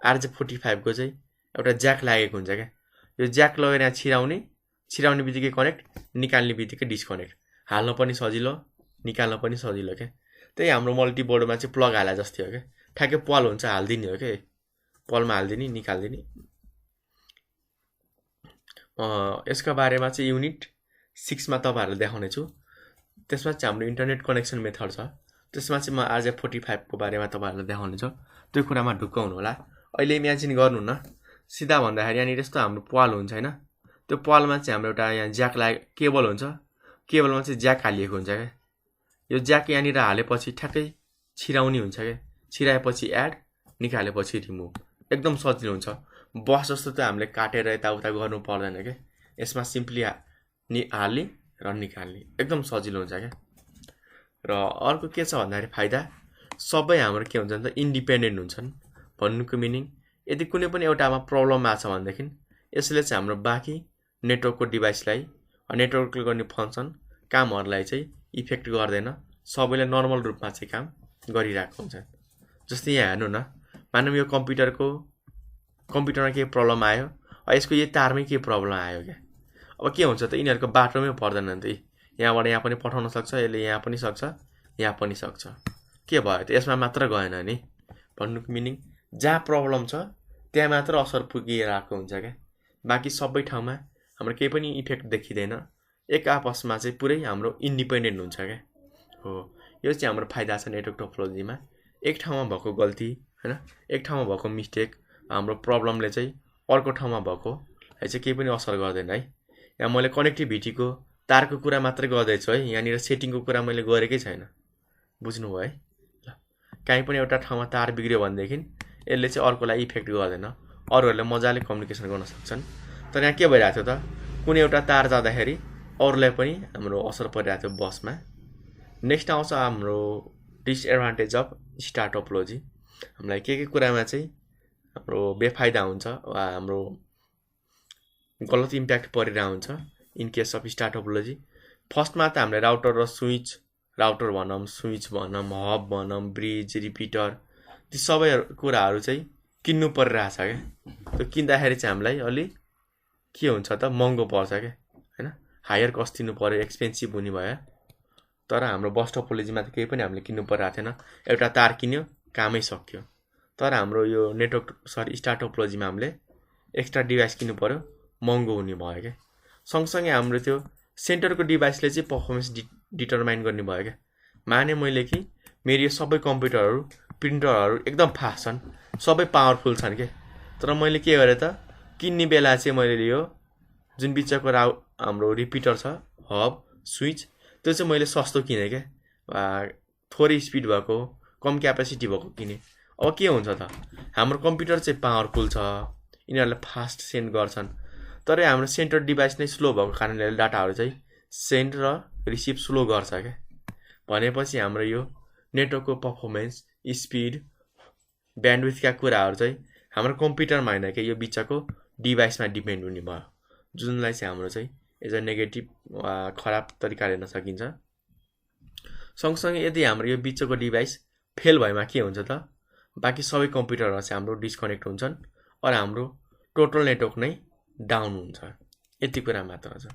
RJ45 को चाहिँ एउटा ज्याक लागेको हुन्छ क्या। यो ज्याक लगेर यहाँ छिराउने बित्तिकै कनेक्ट, निकाल्ने बित्तिकै डिस्कनेक्ट, हाल्न पनि सजिलो, निकाल्न पनि सजिलो क्या। त्यही हाम्रो मल्टिबोर्डमा चाहिँ प्लग हाले जस्तै हो क्या, ठ्याक्कै पल हुन्छ, हालिदिने हो क्या, पलमा हालिदिने, निकालिदिने। यसका बारेमा चाहिँ युनिट 6 मा तपाईँहरूलाई देखाउने छु। त्यसमा चाहिँ हाम्रो इन्टरनेट कनेक्सन मेथड छ, त्यसमा चाहिँ म RJ45 को बारेमा तपाईँहरूलाई देखाउने छु। त्यो कुरामा ढुक्क हुनु होला। अहिले इमेजिन गर्नु न, सिधा भन्दाखेरि यहाँनिर यस्तो हाम्रो पाल हुन्छ होइन, त्यो पालमा चाहिँ हाम्रो एउटा यहाँ ज्याक केबल हुन्छ, केबलमा चाहिँ ज्याक हालिएको हुन्छ क्या। यो ज्याक यहाँनिर हालेपछि ठ्याक्कै छिराउने हुन्छ क्या, छिराएपछि एड, निकालेपछि रिमुभ, एकदम सजिलो हुन्छ। बस जस्तो त हामीले काटेर यताउता गर्नु पर्दैन क्या, यसमा सिम्पली हाल्ने र निकाल्ने एकदम सजिलो हुन्छ क्या। र अर्को के छ भन्दाखेरि फाइदा सबै हाम्रो के हुन्छ भने त इन्डिपेन्डेन्ट हुन्छन्। भन्नुको मिनिङ यदि कुनै पनि एउटामा प्रब्लम आएको छ भनेदेखि यसले चाहिँ हाम्रो बाँकी नेटवर्कको डिभाइसलाई नेटवर्कले गर्ने फङ्सन कामहरूलाई चाहिँ इफेक्ट गर्दैन, सबैले नर्मल रूपमा चाहिँ काम गरिरहेको हुन्छ। जस्तै यहाँ हेर्नु न, मानौँ यो कम्प्युटरमा केही प्रब्लम आयो, यसको यो तारमै केही प्रब्लम आयो क्या। अब के हुन्छ त यिनीहरूको बाटोमै पर्दैन नि त, यहाँबाट यहाँ पनि पठाउन सक्छ, यसले यहाँ पनि सक्छ, यहाँ पनि सक्छ। के भयो त यसमा मात्र गएन नि। भन्नुको मिनिङ जहाँ प्रब्लम छ त्यहाँ मात्र असर पुगिरहेको हुन्छ क्या, बाँकी सबै ठाउँमा हाम्रो केही पनि इफेक्ट देखिँदैन। एक आपसमा चाहिँ पुरै हाम्रो इन्डिपेन्डेन्ट हुन्छ क्या। हो, यो चाहिँ हाम्रो फाइदा छ नेटवर्क टोपोलोजीमा। एक ठाउँमा भएको गल्ती हैन, एक ठाउँमा भएको मिस्टेक हाम्रो प्रब्लमले चाहिँ अर्को ठाउँमा भएकोलाई चाहिँ केही पनि असर गर्दैन है। यहाँ मैले कनेक्टिभिटीको तारको कुरा मात्रै गर्दैछु है, यहाँनिर सेटिङको कुरा मैले गरेकै छैन। बुझ्नुभयो है? ल, काहीँ पनि एउटा ठाउँमा तार बिग्रियो भनेदेखि यसले चाहिँ अर्कोलाई इफेक्ट गर्दैन, अरूहरूले मजाले कम्युनिकेसन गर्न सक्छन्। तर यहाँ के भइरहेको थियो त, कुनै एउटा तार जाँदाखेरि अरूलाई पनि हाम्रो असर परिरहेको थियो बसमा। नेक्स्ट आउँछ हाम्रो डिसएडभान्टेज अफ स्टार टोपोलोजी। हामीलाई के कुरामा चाहिँ हाम्रो बेफाइदा हुन्छ वा हाम्रो गलत इम्प्याक्ट परिरहेको हुन्छ in case of star topology. फर्स्टमा त हामीले राउटर र राउटर भनौँ, स्विच भनौँ, हब भनौँ, ब्रिज, रिपिटर, ती सबै कुराहरू चाहिँ किन्नु परिरहेछ क्या। त्यो किन्दाखेरि चाहिँ हामीलाई अलिक के हुन्छ त महँगो पर्छ क्या हैन, हायर कस्ट दिनु पर्यो, एक्सपेन्सिभ हुने भयो। तर हाम्रो बस टोपोलोजीमा त केही पनि हामीले किन्नु परिरहेको थिएन, एउटा तार किन्यो कामै सक्यो। तर हाम्रो यो स्टार टोपोलोजीमा हामीले एक्स्ट्रा डिभाइस किन्नु पर्यो, महँगो हुने भयो क्या। सँगसँगै हाम्रो त्यो सेन्टरको डिभाइसले चाहिँ पर्फर्मेन्स डिटरमाइन गर्ने भयो क्या। माने मैले कि मेरो यो सबै कम्प्युटरहरू प्रिन्टरहरू एकदम फास्ट छन्, सबै पावरफुल छन् क्या। तर मैले के गरेँ त, किन्ने बेला चाहिँ मैले यो जुन बिचको हाम्रो रिपिटर छ, हब, स्विच, त्यो चाहिँ मैले सस्तो किनेँ क्या, थोरै स्पिड भएको, कम क्यापेसिटी भएको किनेँ। अब के हुन्छ त, हाम्रो कम्प्युटर चाहिँ पावरफुल छ, यिनीहरूले फास्ट सेन्ड गर्छन्, तर हाम्रो सेन्टर डिभाइस नै स्लो भएको कारणले डाटाहरू चाहिँ सेन्ड र रिसिभ स्लो गर्छ क्या। भनेपछि हाम्रो यो नेटवर्कको पर्फर्मेन्स, स्पिड, ब्यान्डविथका कुराहरू चाहिँ हाम्रो कम्प्युटरमा होइन कि यो बिचको डिभाइसमा डिपेन्ड हुने भयो, जुनलाई चाहिँ हाम्रो चाहिँ एज अ नेगेटिभ वा खराब तरिकाले हेर्न सकिन्छ। सँगसँगै यदि हाम्रो यो बिचको डिभाइस फेल भएमा के हुन्छ त, बाँकी सबै कम्प्युटरहरू चाहिँ हाम्रो डिस्कनेक्ट हुन्छन् र हाम्रो टोटल नेटवर्क नै डाउन हुन्छ। यति कुरा मात्र छ।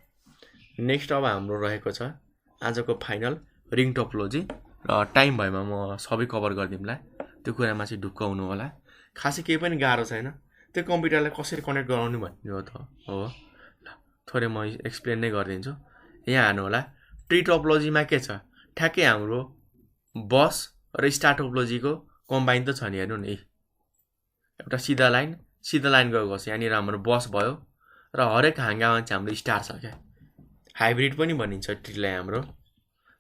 नेक्स्ट अब हाम्रो रहेको छ आजको फाइनल रिङ टोपोलोजी, र टाइम भएमा म सबै कभर गरिदिउँला, त्यो कुरामा चाहिँ ढुक्क हुनु होला। खासै केही पनि गाह्रो छैन, त्यो कम्प्युटरलाई कसरी कनेक्ट गराउनु भन्ने हो त हो। ल, थोरै म एक्सप्लेन नै गरिदिन्छु। यहाँ हेर्नु होला, ट्री टोपोलोजीमा के छ, ठ्याक्कै हाम्रो बस र स्टार टोपोलोजीको कम्बाइन त छ नि। हेर्नु नि, एउटा सिधा लाइन गएको छ, यहाँनिर हाम्रो बस भयो र हरेक हाँगामा चाहिँ हाम्रो स्टार छ क्या। हाइब्रिड पनि भनिन्छ ट्रीलाई हाम्रो,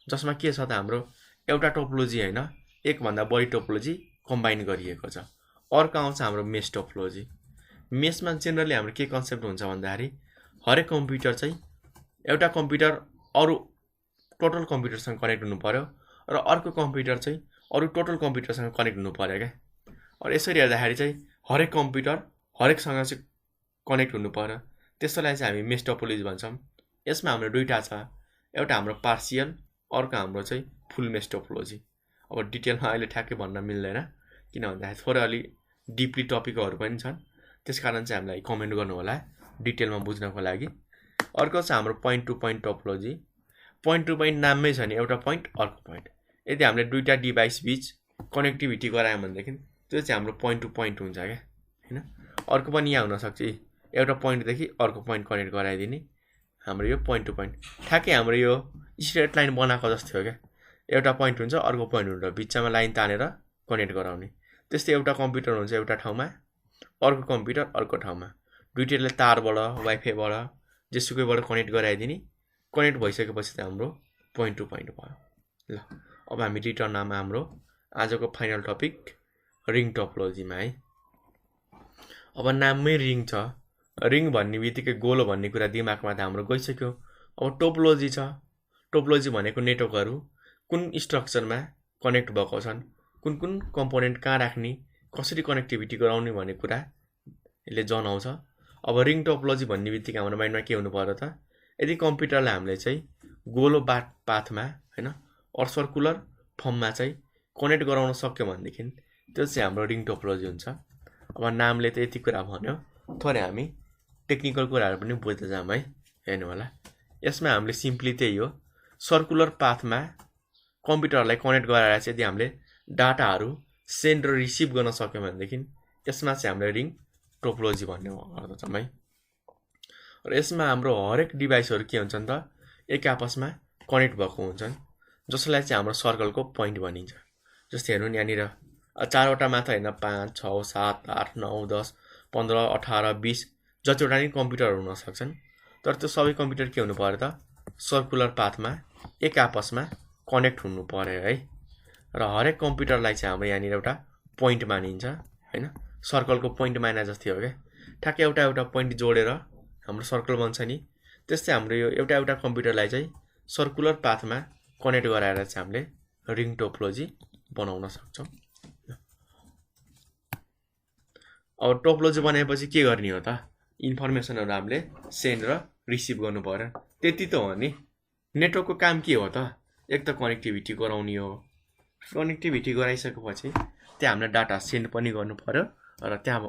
जसमा के छ त हाम्रो एउटा टोपोलोजी होइन, एकभन्दा बढी टोपोलोजी कम्बाइन गरिएको छ। अर्को आउँछ हाम्रो मेस टोपोलोजी। मेसमा जेनरली हाम्रो के कन्सेप्ट हुन्छ भन्दाखेरि हरेक कम्प्युटर चाहिँ एउटा कम्प्युटर अरू टोटल कम्प्युटरसँग कनेक्ट हुनु पर्यो र अर्को कम्प्युटर चाहिँ अरू टोटल कम्प्युटरसँग कनेक्ट हुनु पर्यो क्या। और यसरी हेर्दाखेरि चाहिँ हरेक कम्प्युटर हरेकसँग चाहिँ कनेक्ट हुनु पर्यो, त्यसैलाई चाहिँ हामी मेस टोपोलोजी भन्छौँ। यसमा हाम्रो दुईटा छ, एउटा हाम्रो पार्सियल, अर्को हाम्रो चाहिँ फुल मेस टोपोलोजी। अब डिटेलमा अहिले ठ्याक्कै भन्न मिल्दैन, किन भन्दाखेरि थोरै अलि डिपली टपिकहरू पनि छन्, त्यसकारण चाहिँ हामीलाई कमेन्ट गर्नु होला डिटेलमा बुझ्नको लागि। अर्को छ हाम्रो point to point topology. Point to point नाममै छ नि, एउटा पोइन्ट अर्को पोइन्ट। यदि हामीले दुईटा डिभाइस बिच कनेक्टिभिटी गरायौँ भनेदेखि त्यो चाहिँ हाम्रो पोइन्ट टु पोइन्ट हुन्छ क्या हैन। अर्को पनि यहाँ हुनसक्छ, एउटा पोइन्टदेखि अर्को पोइन्ट कनेक्ट गराइदिने, हाम्रो यो पोइन्ट टु पोइन्ट ठ्याक्कै हाम्रो यो स्ट्रेट लाइन बनाएको जस्तो हो क्या। एउटा पोइन्ट हुन्छ, अर्को पोइन्ट हुन्छ, बिचमा लाइन तानेर कनेक्ट गराउने। त्यस्तै एउटा कम्प्युटर हुन्छ एउटा ठाउँमा, अर्को कम्प्युटर अर्को ठाउँमा, दुईटैले तारबाट वाइफाईबाट जेसुकैबाट कनेक्ट गराइदिने। कनेक्ट भइसकेपछि त हाम्रो पोइन्ट टु पोइन्ट भयो। ल, अब हामी रिटर्न आमा हाम्रो आजको फाइनल टपिक रिङ टोपोलोजीमा है। अब नाममै रिङ छ, रिङ भन्ने बित्तिकै गोलो भन्ने कुरा दिमागमा त हाम्रो गइसक्यो। अब टोपोलोजी छ। टोपोलोजी भनेको नेटवर्कहरू कुन स्ट्रक्चरमा कनेक्ट भएको छन्, कुन कुन कम्पोनेन्ट कहाँ राख्ने, कसरी कनेक्टिभिटी गराउने भन्ने कुरा यसले जनाउँछ। अब रिङ टोपोलोजी भन्ने बित्तिकै हाम्रो माइन्डमा के हुनु पर्यो त, यदि कम्प्युटरलाई हामीले चाहिँ गोलो पाथमा हैन अर सर्कुलर फर्ममा चाहिँ कनेक्ट गराउन सक्यो भनेदेखि त्यो चाहिँ हाम्रो रिङ टोपोलोजी हुन्छ। अब नामले त यति कुरा भन्यो, थोरै हामी टेक्निकल कुराहरू पनि बुझ्दै जाऊँ है। हेर्नु होला, यसमा हामीले सिम्पली त्यही हो, सर्कुलर पाथमा कम्प्युटरलाई कनेक्ट गराएर चाहिँ यदि हामीले डाटाहरू सेन्ड र रिसिभ गर्न सक्यौँ भनेदेखि यसमा चाहिँ हामीले रिङ टोपोलोजी भन्ने गर्दछौँ है। र यसमा हाम्रो हरेक डिभाइसहरू के हुन्छन् त, एक आपसमा कनेक्ट भएको हुन्छन्, जसलाई चाहिँ हाम्रो सर्कलको पोइन्ट भनिन्छ। जस्तै हेर्नु नि, यहाँनिर 4वटा मात्र होइन, 5, 6, 7, 8, 9, 10, 15, 18, 20 जतिवटा नि कम्प्युटरहरू हुन सक्छन्। तर त्यो सबै कम्प्युटर के हुनु पर्यो त, सर्कुलर पाथमा एक आपसमा कनेक्ट हुनु पर्यो है। र हरेक कम्प्युटरलाई चाहिँ हाम्रो यहाँनिर एउटा पोइन्ट मानिन्छ हैन, सर्कलको पोइन्ट माने जस्तै हो क्या। ठ्याक्कै एउटा पोइन्ट जोडेर हाम्रो सर्कल बन्छ नि, त्यस्तै हाम्रो यो एउटा कम्प्युटरलाई चाहिँ सर्कुलर पाथमा कनेक्ट गराएर चाहिँ हामीले रिङ टोपोलोजी बनाउन सक्छौँ। अब टोपोलोजी बनाएपछि के गर्ने हो त, इन्फर्मेसनहरू हामीले सेन्ड र रिसिभ गर्नु पर्यो, त्यति त हो नि। नेटवर्कको काम के हो त, एक त कनेक्टिभिटी गराउने हो। कनेक्टिभिटी गराइसकेपछि त्यहाँ हामीले डाटा सेन्ड पनि गर्नु पर्यो र त्यहाँ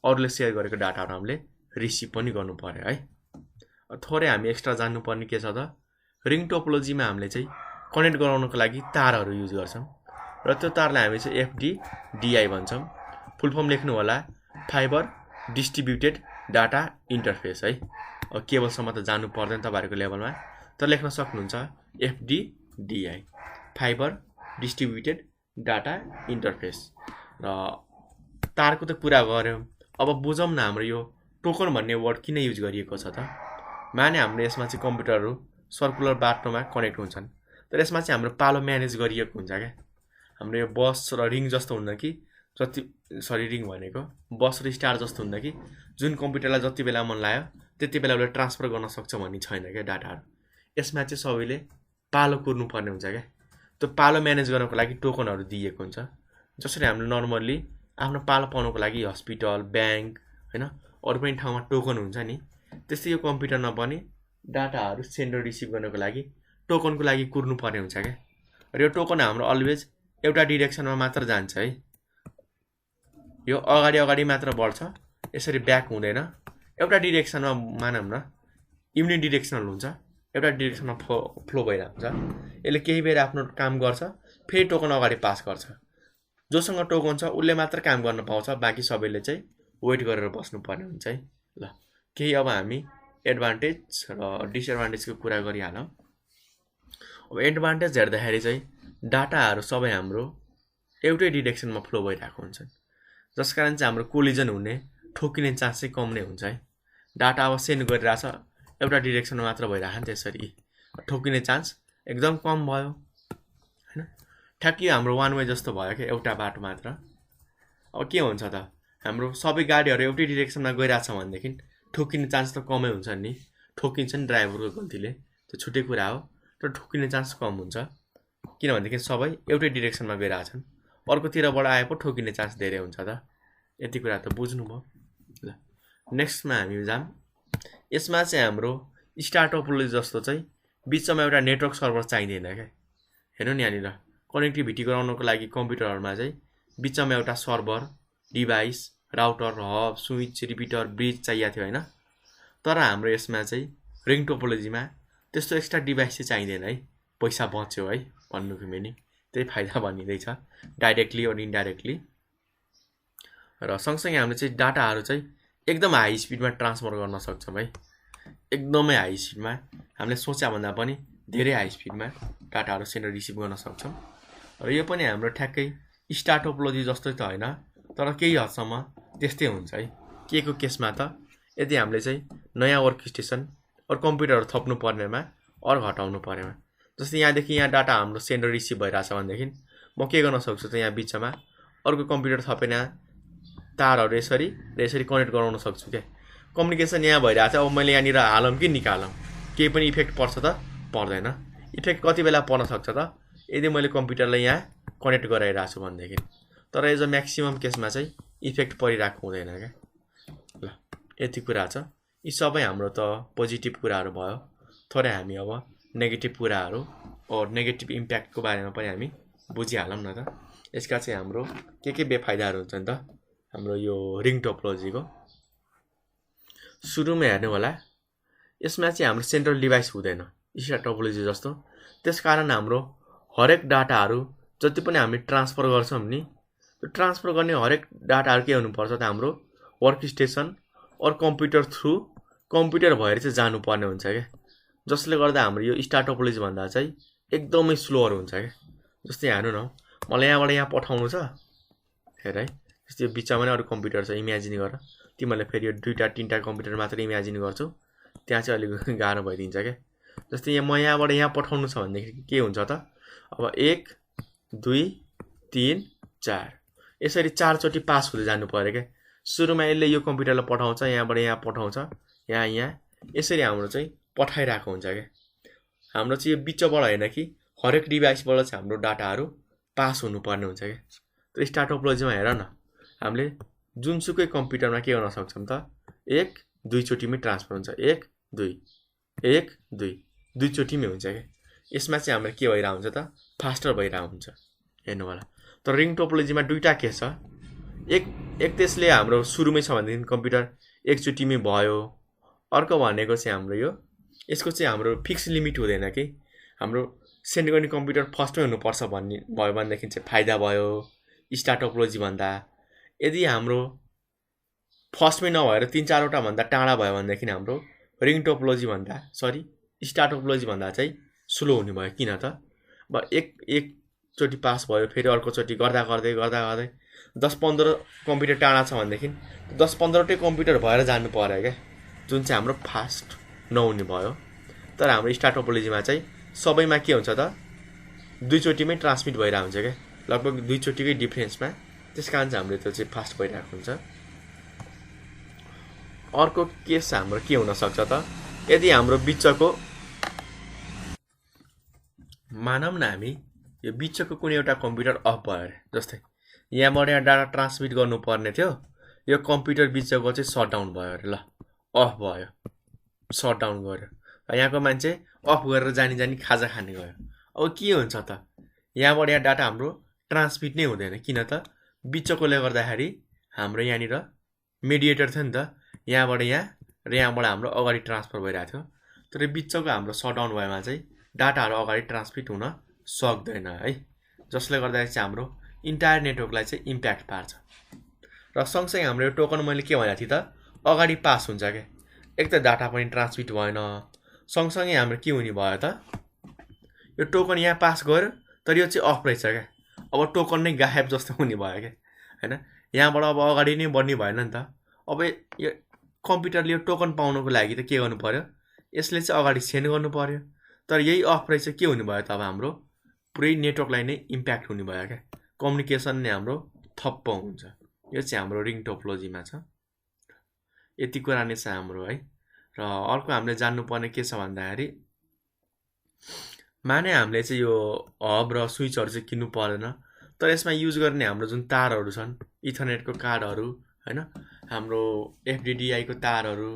अरूले सेयर गरेको डाटाहरू हामीले रिसिभ पनि गर्नु पर्यो है। थोरै हामी एक्स्ट्रा जान्नुपर्ने के छ त, रिङ टोपोलोजीमा हामीले चाहिँ कनेक्ट गराउनको लागि तारहरू युज गर्छौँ र त्यो तारलाई हामी चाहिँ FDDI भन्छौँ। फुल फर्म लेख्नु होला, फाइबर डिस्ट्रिब्युटेड डाटा इन्टरफेस है। केबलसम्म त जानु पर्दैन तपाईँहरूको लेभलमा, तर लेख्न सक्नुहुन्छ FDDI, fibre distributed data interface. र तारको त कुरा गऱ्यौँ, अब बुझौँ न हाम्रो यो टोकन भन्ने वर्ड किन युज गरिएको छ त। माने हाम्रो यसमा चाहिँ कम्प्युटरहरू सर्कुलर बाटोमा कनेक्ट हुन्छन्, तर यसमा चाहिँ हाम्रो पालो म्यानेज गरिएको हुन्छ क्या। हाम्रो यो बस र रिङ जस्तो हुन्न कि, रिङ भनेको बस र स्टार जस्तो हुन्न कि, जुन कम्प्युटरलाई जति बेला मन लाग्यो त्यति बेला उसले ट्रान्सफर गर्न सक्छ भन्ने छैन क्या डाटाहरू। यसमा चाहिँ सबैले पालो कुर्नु पर्ने हुन्छ क्या। त्यो पालो म्यानेज गर्नको लागि टोकनहरू दिएको हुन्छ। जसरी हामीले नर्मल्ली आफ्नो पालो पाउनको लागि हस्पिटल, ब्याङ्क हैन अरू पनि ठाउँमा टोकन हुन्छ नि, त्यस्तै यो कम्प्युटरमा पनि डाटाहरू सेन्ड र रिसिभ गर्नको लागि टोकनको लागि कुर्नु पर्ने हुन्छ क्या। र यो टोकन हाम्रो अलवेज एउटा डिरेक्सनमा मात्र जान्छ है। यो अगाडि मात्र बढ्छ, यसरी ब्याक हुँदैन। एउटा डिरेक्सनमा मानौँ न युनि डिरेक्सनल हुन्छ, एउटा डिरेक्सनमा फ्लो भइरहेको हुन्छ। यसले केही बेर आफ्नो काम गर्छ, फेरि टोकन अगाडि पास गर्छ। जोसँग टोकन छ उसले मात्र काम गर्न पाउँछ, बाँकी सबैले चाहिँ वेट गरेर बस्नुपर्ने हुन्छ है। ल, केही अब हामी एडभान्टेज र डिसएडभान्टेजको कुरा गरिहालौँ। अब एडभान्टेज हेर्दाखेरि चाहिँ डाटाहरू सबै हाम्रो एउटै डिरेक्सनमा फ्लो भइरहेको हुन्छन्, जस कारण चाहिँ हाम्रो कोलिजन हुने, ठोकिने चान्स चाहिँ कम नै हुन्छ है। डाटा अब सेन्ड गरिरहेछ, एउटा डिरेक्सनमा मात्र भइरहेको नि, त्यसरी ठोकिने चान्स एकदम कम भयो हैन। ठ्याक्कै हाम्रो वान वे जस्तो भयो क्या, एउटा बाटो मात्र। अब के हुन्छ त, हाम्रो सबै गाडीहरू एउटै डिरेक्सनमा गइरहेछ भनेदेखि ठोकिने चान्स त कमै हुन्छ नि। ठोकिन्छ नि ड्राइभरको गल्तीले, त्यो छुट्टै कुरा हो, तर ठोकिने चान्स कम हुन्छ किनभनेदेखि सबै एउटै डिरेक्सनमा गइरहेछन्। अर्कोतिरबाट आए पो ठोकिने चान्स धेरै हुन्छ त। यति कुरा त बुझ्नुभयो। ल, नेक्स्टमा हामी जाऊँ। यसमा चाहिँ हाम्रो स्टार टोपोलोजी जस्तो चाहिँ बिचमा एउटा नेटवर्क सर्भर चाहिँदैन क्या। हेर्नु नि, यहाँनिर कनेक्टिभिटी गराउनको लागि कम्प्युटरहरूमा चाहिँ बिचमा एउटा server, device, router, hub, switch, repeater, bridge चाहिएको थियो होइन। तर हाम्रो यसमा चाहिँ रिङ टोपोलोजीमा त्यस्तो एक्स्ट्रा डिभाइस चाहिँ चाहिँदैन है। पैसा बच्यो है भन्नुको मिनिङ त्यही फाइदा भनिँदैछ, डाइरेक्टली और इन्डाइरेक्टली। र सँगसँगै हामीले चाहिँ डाटाहरू चाहिँ एकदम हाई स्पिडमा ट्रान्सफर गर्न सक्छौँ है। एकदमै हाई स्पिडमा, हामीले सोचेभन्दा पनि धेरै हाई स्पिडमा डाटाहरू सेन्ड रिसिभ गर्न सक्छौँ। र यो पनि हाम्रो ठ्याक्कै स्टार टोपोलोजी जस्तै त होइन, तर केही हदसम्म त्यस्तै हुन्छ है। के को केसमा त, यदि हामीले चाहिँ नयाँ वर्क स्टेसन अरू कम्प्युटरहरू थप्नु पर्नेमा अरू घटाउनु परेमा, जस्तै यहाँदेखि यहाँ डाटा हाम्रो सेन्ड रिसिभ भइरहेछ भनेदेखि म के गर्न सक्छु त, यहाँ बिचमा अर्को कम्प्युटर थपेन तारहरू यसरी र यसरी कनेक्ट गराउन सक्छु क्या। कम्युनिकेसन यहाँ भइरहेको छ, अब मैले यहाँनिर हालौँ कि निकालौँ केही पनि इफेक्ट पर्छ त पर्दैन। इफेक्ट कति बेला पर्न सक्छ त यदि मैले कम्प्युटरलाई यहाँ कनेक्ट गराइरहेको छु भनेदेखि। तर एज अ म्याक्सिमम केसमा चाहिँ इफेक्ट परिरहेको हुँदैन क्या। ल यति कुरा छ। यी सबै हाम्रो त पोजिटिभ कुराहरू भयो। थोरै हामी अब नेगेटिभ कुराहरू नेगेटिभ इम्प्याक्टको बारेमा पनि हामी बुझिहालौँ न त। यसका चाहिँ हाम्रो के बेफाइदाहरू हुन्छ नि त हाम्रो यो रिङ टोपोलोजीको। सुरुमा हेर्नु होला, यसमा चाहिँ हाम्रो सेन्ट्रल डिभाइस हुँदैन स्टार टोपोलोजी जस्तो। त्यसकारण हाम्रो हरेक डाटाहरू जति पनि हामीले ट्रान्सफर गर्छौँ नि, त्यो ट्रान्सफर गर्ने हरेक डाटाहरू के हुनुपर्छ त हाम्रो वर्क स्टेसन और कम्प्युटर थ्रु कम्प्युटर भएर चाहिँ जानुपर्ने हुन्छ क्या। जसले गर्दा हाम्रो यो स्टार टोपोलोजी भन्दा चाहिँ एकदमै स्लोवर हुन्छ क्या। जस्तै हेर्नु न, मलाई यहाँबाट यहाँ पठाउनु छ, हेर है, जस्तै बिचमा नै अरू कम्प्युटर छ इमेजिन गर। तिमीहरूले फेरि यो 2-3टा कम्प्युटर मात्र इमेजिन गर्छौ, त्यहाँ चाहिँ अलिक गाह्रो भइदिन्छ क्या। जस्तै यहाँ म यहाँबाट यहाँ पठाउनु छ भनेदेखि के हुन्छ त, अब 1 2 3 4 यसरी 4 चोटि पास हुँदै जानु पर्यो क्या। सुरुमा यसले यो कम्प्युटरलाई पठाउँछ, यहाँबाट यहाँ पठाउँछ, यहाँ यसरी हाम्रो चाहिँ पठाइरहेको हुन्छ क्या। हाम्रो चाहिँ यो बिचबाट होइन कि हरेक डिभाइसबाट चाहिँ हाम्रो डाटाहरू पास हुनुपर्ने हुन्छ क्या। त्यो स्टार टोपोलोजीमा हेर न, हामीले जुनसुकै कम्प्युटरमा के गर्न सक्छौँ त 1 2 चोटिमै ट्रान्सफर हुन्छ, 1 2 1 2 2 चोटिमै हुन्छ क्या। यसमा चाहिँ हाम्रो के भइरहेको हुन्छ त फास्टर भइरहेको हुन्छ हेर्नु होला। तर रिङ टोपोलोजीमा दुईटा केस छ। एक त्यसले हाम्रो सुरुमै छ भनेदेखि कम्प्युटर एकचोटिमै भयो। अर्को भनेको चाहिँ हाम्रो यसको चाहिँ हाम्रो फिक्स लिमिट हुँदैन कि हाम्रो सेन्ड गर्ने कम्प्युटर फर्स्टमै हुनुपर्छ भन्ने भयो भनेदेखि चाहिँ फाइदा भयो स्टार टोपोलोजी भन्दा। यदि हाम्रो फर्स्टमै नभएर 3-4वटा भन्दा टाढा भयो भनेदेखि हाम्रो रिङ टोपोलोजी भन्दा स्टार टोपोलोजी भन्दा चाहिँ स्लो हुने भयो। किन त अब एकचोटि पास भयो, फेरि अर्कोचोटि गर्दा गर्दै 10-15 कम्प्युटर टाढा छ भनेदेखि 10-15वटै कम्प्युटर भएर जानु पर्यो क्या, जुन चाहिँ हाम्रो फास्ट नहुने भयो। तर हाम्रो स्टार टोपोलोजीमा चाहिँ सबैमा के हुन्छ त 2 चोटिमै ट्रान्समिट भइरहेको हुन्छ क्या, लगभग 2 चोटिकै डिफ्रेन्समा। त्यस कारण चाहिँ हाम्रो त्यो चाहिँ फास्ट भइरहेको हुन्छ। अर्को केस हाम्रो के हुन सक्छ त, यदि हाम्रो बिचको मानौँ न हामी यो बिचको कुनै एउटा कम्प्युटर अफ भयो अरे, जस्तै यहाँबाट यहाँ डाटा ट्रान्समिट गर्नुपर्ने थियो, यो कम्प्युटर बिचको चाहिँ सटडाउन भयो अरे, ल अफ भयो, सटडाउन गऱ्यो, यहाँको मान्छे अफ गरेर जानी खाजा खाने गयो। अब के हुन्छ त यहाँबाट यहाँ डाटा हाम्रो ट्रान्समिट नै हुँदैन। किन त बिचकोले गर्दाखेरि हाम्रो यहाँनिर मेडिएटर थियो नि त, यहाँबाट यहाँ र यहाँबाट हाम्रो अगाडि ट्रान्सफर भइरहेको थियो। तर बिचको हाम्रो सटडाउन भएमा चाहिँ डाटाहरू अगाडि ट्रान्समिट हुन सक्दैन है, जसले गर्दाखेरि चाहिँ हाम्रो इन्टायर नेटवर्कलाई चाहिँ इम्प्याक्ट पार्छ। र सँगसँगै हाम्रो यो टोकन मैले के भनेको थिएँ त अगाडि पास हुन्छ क्या, एक त डाटा पनि ट्रान्समिट भएन, सँगसँगै हाम्रो के हुने भयो त यो टोकन यहाँ पास गर्यो तर यो चाहिँ अफ रहेछ क्या। अब टोकन नै गायब जस्तो हुने भयो क्या, होइन। यहाँबाट अब अगाडि नै बढ्ने भएन नि त। अब यो कम्प्युटरले यो टोकन पाउनको लागि त के गर्नु पर्यो, यसले चाहिँ अगाडि सेन्ड गर्नु पर्यो। तर यही अफ रहेछ, के हुने भयो त अब हाम्रो पुरै नेटवर्कलाई नै इम्प्याक्ट हुने भयो क्या, कम्युनिकेसन नै हाम्रो थप्प हुन्छ। यो चाहिँ हाम्रो रिङ टोपोलोजीमा छ। यति कुरा नै छ हाम्रो है। र अर्को हामीले जान्नुपर्ने के छ भन्दाखेरि माने हामीले चाहिँ यो हब र स्विचहरू चाहिँ किन्नु पर्दैन, तर यसमा युज गर्ने हाम्रो जुन तारहरू छन् इथरनेटको कार्डहरू, होइन, हाम्रो एफडिडिआईको तारहरू,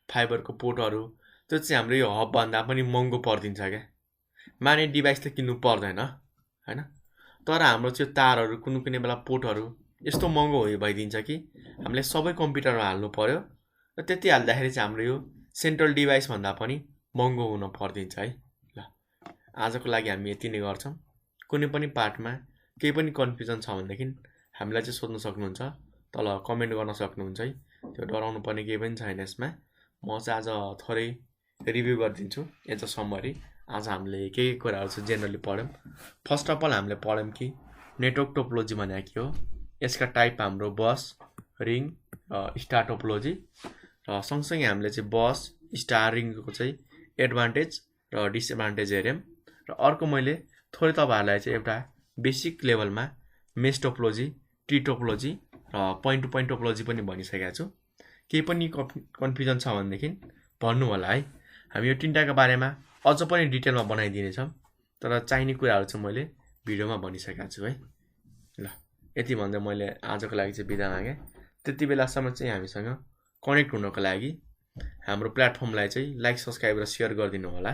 फाइबरको पोर्टहरू, त्यो चाहिँ हाम्रो यो हबभन्दा पनि महँगो परिदिन्छ क्या। माने डिभाइस त किन्नु पर्दैन, होइन, तर हाम्रो चाहिँ तारहरू कुनै बेला पोर्टहरू यस्तो महँगो भइदिन्छ कि हामीले सबै कम्प्युटरमा हाल्नु पर्यो। र त्यति हाल्दाखेरि चाहिँ हाम्रो यो सेन्ट्रल डिभाइस भन्दा पनि महँगो हुन परिदिन्छ है। ल आजको लागि हामी यति नै गर्छौँ। कुनै पनि पार्टमा केही पनि कन्फ्युजन छ भनेदेखि हामीलाई चाहिँ सोध्न सक्नुहुन्छ, तल कमेन्ट गर्न सक्नुहुन्छ है। त्यो डराउनु पर्ने केही पनि छैन यसमा। म चाहिँ आज थोरै रिभ्यू गरिदिन्छु एज अ समरी। आज हामीले के कुराहरू चाहिँ जेनरली पढ्यौँ। फर्स्ट अफ अल हामीले पढ्यौँ कि नेटवर्क टोपोलोजी भनेको के हो, यसका टाइप हाम्रो बस, रिङ र स्टार टोपोलोजी। र सँगसँगै हामीले चाहिँ बस, स्टार, रिङको चाहिँ एडभान्टेज र डिसएडभान्टेज हेऱ्यौँ। र अर्को मैले थोरै तपाईँहरूलाई चाहिँ एउटा बेसिक लेभलमा मेस टोपोलोजी, ट्री टोपोलोजी र पोइन्ट टु पोइन्ट टोपोलोजी पनि भनिसकेको छु। केही पनि कन्फ्युजन छ भनेदेखि भन्नु होला है। हामी यो तीनटाको बारेमा अझ पनि डिटेलमा बनाइदिनेछौँ, तर चाहिने कुराहरू चाहिँ मैले भिडियोमा भनिसकेको छु है। ल यति भन्दै मैले आजको लागि चाहिँ बिदा मागेँ। त्यति बेलासम्म चाहिँ हामीसँग कनेक्ट हुनको लागि हाम्रो प्लेटफर्मलाई चाहिँ लाइक, सब्सक्राइब र सेयर गरिदिनु होला।